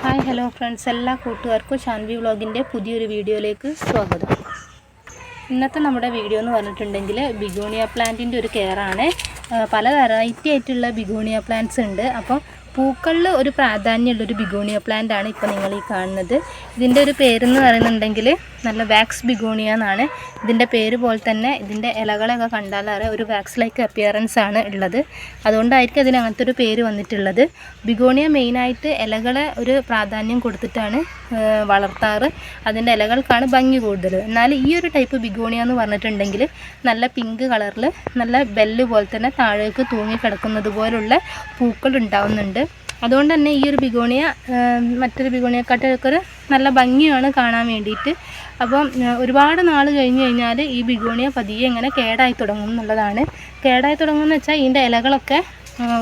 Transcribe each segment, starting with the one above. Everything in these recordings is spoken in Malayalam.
ഹായ് ഹലോ ഫ്രണ്ട്സ്, എല്ലാ കൂട്ടുകാർക്കും ഷാൻവി വ്ളോഗിൻ്റെ പുതിയൊരു വീഡിയോയിലേക്ക് സ്വാഗതം. ഇന്നത്തെ നമ്മുടെ വീഡിയോ എന്ന് പറഞ്ഞിട്ടുണ്ടെങ്കിൽ ബിഗോണിയ പ്ലാന്റിൻ്റെ ഒരു കെയറാണ്. പല വെറൈറ്റി ആയിട്ടുള്ള ബിഗോണിയ പ്ലാന്റ്സ് ഉണ്ട്. അപ്പം പൂക്കളിൽ ഒരു പ്രാധാന്യമുള്ളൊരു ബിഗോണിയ പ്ലാന്റ് ആണ് ഇപ്പോൾ നിങ്ങൾ ഈ കാണുന്നത്. ഇതിൻ്റെ ഒരു പേരെന്ന് പറയുന്നുണ്ടെങ്കിൽ നല്ല വാക്സ് ബിഗോണിയ എന്നാണ്. ഇതിൻ്റെ പേര് പോലെ തന്നെ ഇതിൻ്റെ ഇലകളൊക്കെ കണ്ടാലറിയാം ഒരു വാക്സ് ലൈക്ക് അപ്പിയറൻസ് ആണ് ഉള്ളത്. അതുകൊണ്ടായിരിക്കും അതിന് അങ്ങനത്തെ ഒരു പേര് വന്നിട്ടുള്ളത്. ബിഗോണിയ മെയിനായിട്ട് ഇലകളെ ഒരു പ്രാധാന്യം കൊടുത്തിട്ടാണ് വളർത്താറ്. അതിൻ്റെ ഇലകൾക്കാണ് ഭംഗി കൂടുതൽ. എന്നാൽ ഈ ഒരു ടൈപ്പ് ബിഗോണിയ എന്ന് പറഞ്ഞിട്ടുണ്ടെങ്കിൽ നല്ല പിങ്ക് കളറിൽ നല്ല ബെല്ല് പോലെ തന്നെ താഴേക്ക് തൂങ്ങി കിടക്കുന്നത് പോലുള്ള പൂക്കൾ ഉണ്ടാവുന്നുണ്ട്. അതുകൊണ്ട് തന്നെ ഈ ഒരു ബിഗോണിയ മറ്റൊരു ബിഗോണിയക്കാട്ടൊക്കെ ഒരു നല്ല ഭംഗിയാണ് കാണാൻ വേണ്ടിയിട്ട്. അപ്പം ഒരുപാട് നാൾ കഴിഞ്ഞ് കഴിഞ്ഞാൽ ഈ ബിഗോണിയ പതിയെ ഇങ്ങനെ കേടായി തുടങ്ങും എന്നുള്ളതാണ്. കേടായി തുടങ്ങുമെന്ന് വെച്ചാൽ ഇതിൻ്റെ ഇലകളൊക്കെ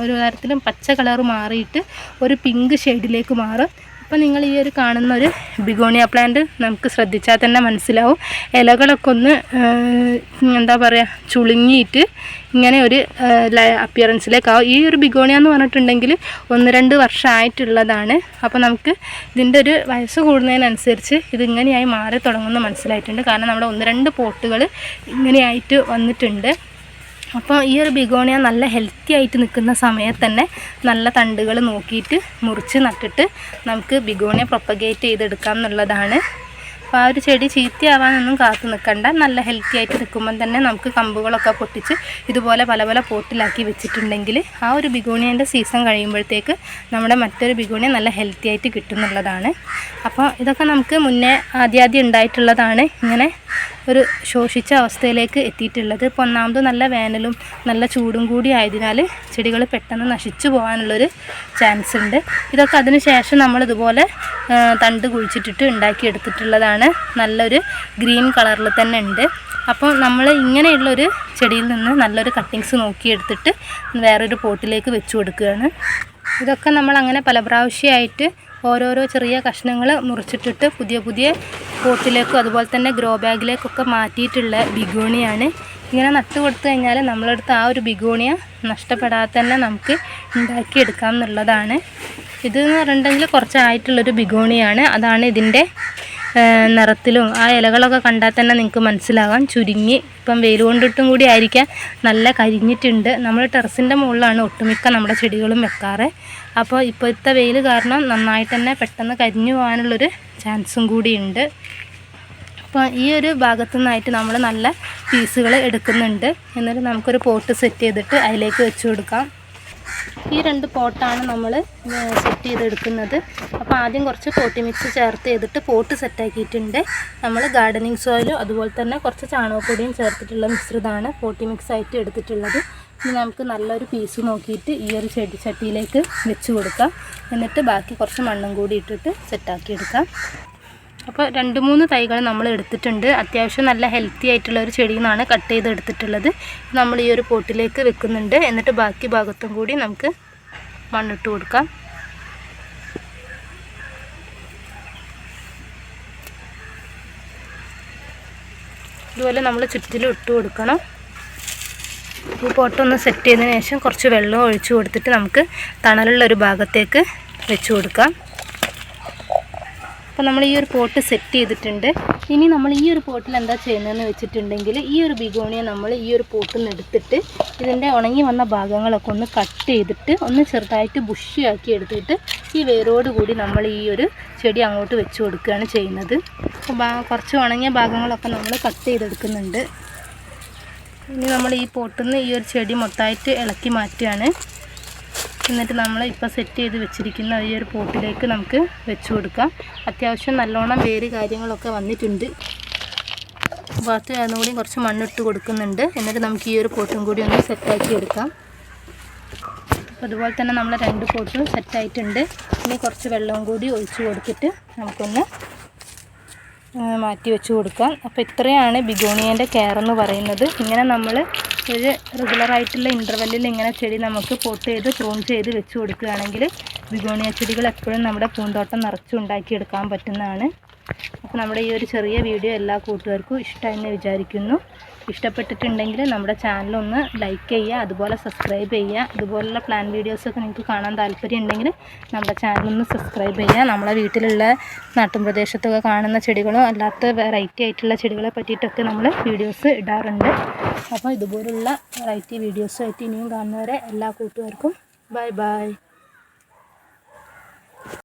ഒരു തരത്തിലും പച്ച കളർ മാറിയിട്ട് ഒരു പിങ്ക് ഷെയ്ഡിലേക്ക് മാറും. അപ്പോൾ നിങ്ങൾ ഈ ഒരു കാണുന്ന ഒരു ബിഗോണിയ പ്ലാന്റ് നമുക്ക് ശ്രദ്ധിച്ചാൽ തന്നെ മനസ്സിലാവും. ഇലകളൊക്കെ ഒന്ന് എന്താ പറയുക ചുളുങ്ങിയിട്ട് ഇങ്ങനെ ഒരു അപ്പിയറൻസിലേക്കാവും. ഈ ഒരു ബിഗോണിയ എന്ന് പറഞ്ഞിട്ടുണ്ടെങ്കിൽ 1-2 വർഷമായിട്ടുള്ളതാണ്. അപ്പോൾ നമുക്ക് ഇതിൻ്റെ ഒരു വയസ്സ് കൂടുന്നതിനനുസരിച്ച് ഇതിങ്ങനെയായി മാറി തുടങ്ങുമെന്ന് മനസ്സിലായിട്ടുണ്ട്. കാരണം നമ്മുടെ 1-2 പോട്ടുകൾ ഇങ്ങനെയായിട്ട് വന്നിട്ടുണ്ട്. അപ്പോൾ ഈ ഒരു ബിഗോണിയ നല്ല ഹെൽത്തി ആയിട്ട് നിൽക്കുന്ന സമയത്ത് തന്നെ നല്ല തണ്ടുകൾ നോക്കിയിട്ട് മുറിച്ച് നട്ടിട്ട് നമുക്ക് ബിഗോണിയ പ്രൊപ്പഗേറ്റ് ചെയ്തെടുക്കാം എന്നുള്ളതാണ്. അപ്പോൾ ആ ഒരു ചെടി ചീത്തയാവാനൊന്നും കാത്തു നിൽക്കണ്ട. നല്ല ഹെൽത്തി ആയിട്ട് നിൽക്കുമ്പം തന്നെ നമുക്ക് കമ്പുകളൊക്കെ പൊട്ടിച്ച് ഇതുപോലെ പല പല പോട്ടിലാക്കി വെച്ചിട്ടുണ്ടെങ്കിൽ ആ ഒരു ബിഗോണിയൻ്റെ സീസൺ കഴിയുമ്പോഴത്തേക്ക് നമ്മുടെ മറ്റൊരു ബിഗോണിയ നല്ല ഹെൽത്തി ആയിട്ട് കിട്ടുന്നുള്ളതാണ്. അപ്പോൾ ഇതൊക്കെ നമുക്ക് മുന്നേ ആദ്യം ഉണ്ടായിട്ടുള്ളതാണ്. ഇങ്ങനെ ഒരു ശോഷിച്ച അവസ്ഥയിലേക്ക് എത്തിയിട്ടുള്ളത്. ഇപ്പോൾ ഒന്നാമത് നല്ല വേനലും നല്ല ചൂടും കൂടി ആയതിനാൽ ചെടികൾ പെട്ടെന്ന് നശിച്ചു പോകാനുള്ളൊരു ചാൻസ് ഉണ്ട്. ഇതൊക്കെ അതിന് ശേഷം നമ്മളിതുപോലെ തണ്ട് കുഴിച്ചിട്ടിട്ട് ഉണ്ടാക്കിയെടുത്തിട്ടുള്ളതാണ്. നല്ലൊരു ഗ്രീൻ കളറിൽ തന്നെ ഉണ്ട്. അപ്പോൾ നമ്മൾ ഇങ്ങനെയുള്ളൊരു ചെടിയിൽ നിന്ന് നല്ലൊരു കട്ടിങ്സ് നോക്കിയെടുത്തിട്ട് വേറൊരു പോട്ടിലേക്ക് വെച്ച് കൊടുക്കുകയാണ്. ഇതൊക്കെ നമ്മൾ അങ്ങനെ പല പ്രാവശ്യമായിട്ട് ഓരോരോ ചെറിയ കഷ്ണങ്ങൾ മുറിച്ചിട്ടിട്ട് പുതിയ പുതിയ പോട്ടിലേക്കും അതുപോലെ തന്നെ ഗ്രോ ബാഗിലേക്കൊക്കെ മാറ്റിയിട്ടുള്ള ബിഗോണിയാണ്. ഇങ്ങനെ നട്ട് കൊടുത്തു കഴിഞ്ഞാൽ നമ്മളെടുത്ത് ആ ഒരു ബിഗോണിയ നഷ്ടപ്പെടാതെ തന്നെ നമുക്ക് ഉണ്ടാക്കിയെടുക്കാം എന്നുള്ളതാണ്. ഇതെന്ന് പറഞ്ഞിട്ടുണ്ടെങ്കിൽ കുറച്ചായിട്ടുള്ളൊരു ബിഗോണിയാണ്. അതാണ് ഇതിൻ്റെ നിറത്തിലും ആ ഇലകളൊക്കെ കണ്ടാൽ തന്നെ നിങ്ങൾക്ക് മനസ്സിലാകാം ചുരുങ്ങി. ഇപ്പം വെയിൽ കൊണ്ടിട്ടും കൂടി ആയിരിക്കാം നല്ല കരിഞ്ഞിട്ടുണ്ട്. നമ്മൾ ടെറസിൻ്റെ മുകളിലാണ് ഒട്ടുമിക്ക നമ്മുടെ ചെടികളും വെക്കാറ്. അപ്പോൾ ഇപ്പോഴത്തെ വെയിൽ കാരണം നന്നായിട്ട് തന്നെ പെട്ടെന്ന് കരിഞ്ഞു പോകാനുള്ളൊരു ചാൻസും കൂടിയുണ്ട്. അപ്പോൾ ഈ ഒരു ഭാഗത്തു നിന്നായിട്ട് നമ്മൾ നല്ല പീസുകൾ എടുക്കുന്നുണ്ട്. എന്നിട്ട് നമുക്കൊരു പോട്ട് സെറ്റ് ചെയ്തിട്ട് അതിലേക്ക് വെച്ച് കൊടുക്കാം. ഈ 2 പോട്ടാണ് നമ്മൾ സെറ്റ് ചെയ്തെടുക്കുന്നത്. അപ്പോൾ ആദ്യം കുറച്ച് പോട്ടി മിക്സ് ചേർത്ത് ചെയ്തിട്ട് പോട്ട് സെറ്റാക്കിയിട്ടുണ്ട്. നമ്മൾ ഗാർഡനിങ് സോയിലും അതുപോലെ തന്നെ കുറച്ച് ചാണകപ്പൊടിയും ചേർത്തിട്ടുള്ള മിശ്രിതമാണ് പോട്ടി മിക്സ് ആയിട്ട് എടുത്തിട്ടുള്ളത്. ഇനി നമുക്ക് നല്ലൊരു പീസ് നോക്കിയിട്ട് ഈ ഒരു ചട്ടിയിലേക്ക് വെച്ച് കൊടുക്കാം. എന്നിട്ട് ബാക്കി കുറച്ച് മണ്ണും കൂടി ഇട്ടിട്ട് സെറ്റാക്കി എടുക്കാം. അപ്പോൾ 2-3 തൈകൾ നമ്മൾ എടുത്തിട്ടുണ്ട്. അത്യാവശ്യം നല്ല ഹെൽത്തി ആയിട്ടുള്ള ഒരു ചെടിയിൽ നിന്നാണ് കട്ട് ചെയ്ത് എടുത്തിട്ടുള്ളത്. നമ്മൾ ഈ ഒരു പോട്ടിലേക്ക് വെക്കുന്നുണ്ട്. എന്നിട്ട് ബാക്കി ഭാഗത്തും കൂടി നമുക്ക് മണ്ണിട്ട് കൊടുക്കാം. ഇതുപോലെ നമ്മൾ ചുറ്റിലും ഇട്ട് കൊടുക്കണം. ഈ പോട്ടൊന്ന് സെറ്റ് ചെയ്തതിന് ശേഷം കുറച്ച് വെള്ളം ഒഴിച്ചു കൊടുത്തിട്ട് നമുക്ക് തണലുള്ളൊരു ഭാഗത്തേക്ക് വെച്ച് കൊടുക്കാം. അപ്പോൾ നമ്മൾ ഈ ഒരു പോട്ട് സെറ്റ് ചെയ്തിട്ടുണ്ട്. ഇനി നമ്മൾ ഈ ഒരു പോട്ടിൽ എന്താ ചെയ്യുന്നതെന്ന് വെച്ചിട്ടുണ്ടെങ്കിൽ ഈ ഒരു ബിഗോണിയ നമ്മൾ ഈ ഒരു പോട്ടിൽ നിന്ന് എടുത്തിട്ട് ഇതിൻ്റെ ഉണങ്ങി വന്ന ഭാഗങ്ങളൊക്കെ ഒന്ന് കട്ട് ചെയ്തിട്ട് ഒന്ന് ചെറുതായിട്ട് ബുഷിയാക്കി എടുത്തിട്ട് ഈ വേരോട് കൂടി നമ്മൾ ഈ ഒരു ചെടി അങ്ങോട്ട് വെച്ച് കൊടുക്കുകയാണ് ചെയ്യുന്നത്. അപ്പോൾ കുറച്ച് ഉണങ്ങിയ ഭാഗങ്ങളൊക്കെ നമ്മൾ കട്ട് ചെയ്തെടുക്കുന്നുണ്ട്. ഇനി നമ്മൾ ഈ പോട്ടിൽ നിന്ന് ഈ ഒരു ചെടി മൊത്തമായിട്ട് ഇളക്കി മാറ്റുകയാണ്. എന്നിട്ട് നമ്മൾ ഇപ്പോൾ സെറ്റ് ചെയ്ത് വെച്ചിരിക്കുന്ന ഈ ഒരു പോട്ടിലേക്ക് നമുക്ക് വെച്ച് കൊടുക്കാം. അത്യാവശ്യം നല്ലോണം വേര് കാര്യങ്ങളൊക്കെ വന്നിട്ടുണ്ട്. ഭാഗത്ത് അതുകൂടി കുറച്ച് മണ്ണിട്ട് കൊടുക്കുന്നുണ്ട്. എന്നിട്ട് നമുക്ക് ഈ ഒരു പോട്ടും കൂടി ഒന്ന് സെറ്റാക്കി എടുക്കാം. അപ്പോൾ അതുപോലെ തന്നെ നമ്മൾ 2 പോട്ടും സെറ്റായിട്ടുണ്ട്. ഇനി കുറച്ച് വെള്ളവും കൂടി ഒഴിച്ച് കൊടുത്തിട്ട് നമുക്കൊന്ന് മാറ്റി വെച്ച് കൊടുക്കാം. അപ്പോൾ ഇത്രയാണ് ബിഗോണിയേൻ്റെ കെയർ എന്ന് പറയുന്നത്. ഇങ്ങനെ നമ്മൾ ഒരു റെഗുലറായിട്ടുള്ള ഇൻ്റർവെല്ലിൽ ഇങ്ങനെ ചെടി നമുക്ക് പോട്ട് ചെയ്ത് പ്രൂൺ ചെയ്ത് വെച്ച് കൊടുക്കുകയാണെങ്കിൽ ബിഗോണിയ ചെടികൾ എപ്പോഴും നമ്മുടെ പൂന്തോട്ടം നിറച്ചുണ്ടാക്കിയെടുക്കാൻ പറ്റുന്നതാണ്. അപ്പോൾ നമ്മുടെ ഈ ഒരു ചെറിയ വീഡിയോ എല്ലാ കൂട്ടുകാർക്കും ഇഷ്ടമായെന്ന് വിചാരിക്കുന്നു. ഇഷ്ടപ്പെട്ടിട്ടുണ്ടെങ്കിൽ നമ്മുടെ ചാനലൊന്ന് ലൈക്ക് ചെയ്യുക, അതുപോലെ സബ്സ്ക്രൈബ് ചെയ്യുക. ഇതുപോലുള്ള പ്ലാൻ വീഡിയോസൊക്കെ നിങ്ങൾക്ക് കാണാൻ താല്പര്യം ഉണ്ടെങ്കിൽ നമ്മുടെ ചാനലൊന്ന് സബ്സ്ക്രൈബ് ചെയ്യുക. നമ്മളെ വീട്ടിലുള്ള നാട്ടുപ്രദേശത്തൊക്കെ കാണുന്ന ചെടികളോ അല്ലാത്ത വെറൈറ്റി ആയിട്ടുള്ള ചെടികളെ പറ്റിയിട്ടൊക്കെ നമ്മൾ വീഡിയോസ് ഇടാറുണ്ട്. അപ്പോൾ ഇതുപോലുള്ള വെറൈറ്റി വീഡിയോസുമായിട്ട് ഇനിയും കാണുന്നവരെ എല്ലാ കൂട്ടുകാർക്കും ബൈ ബൈ.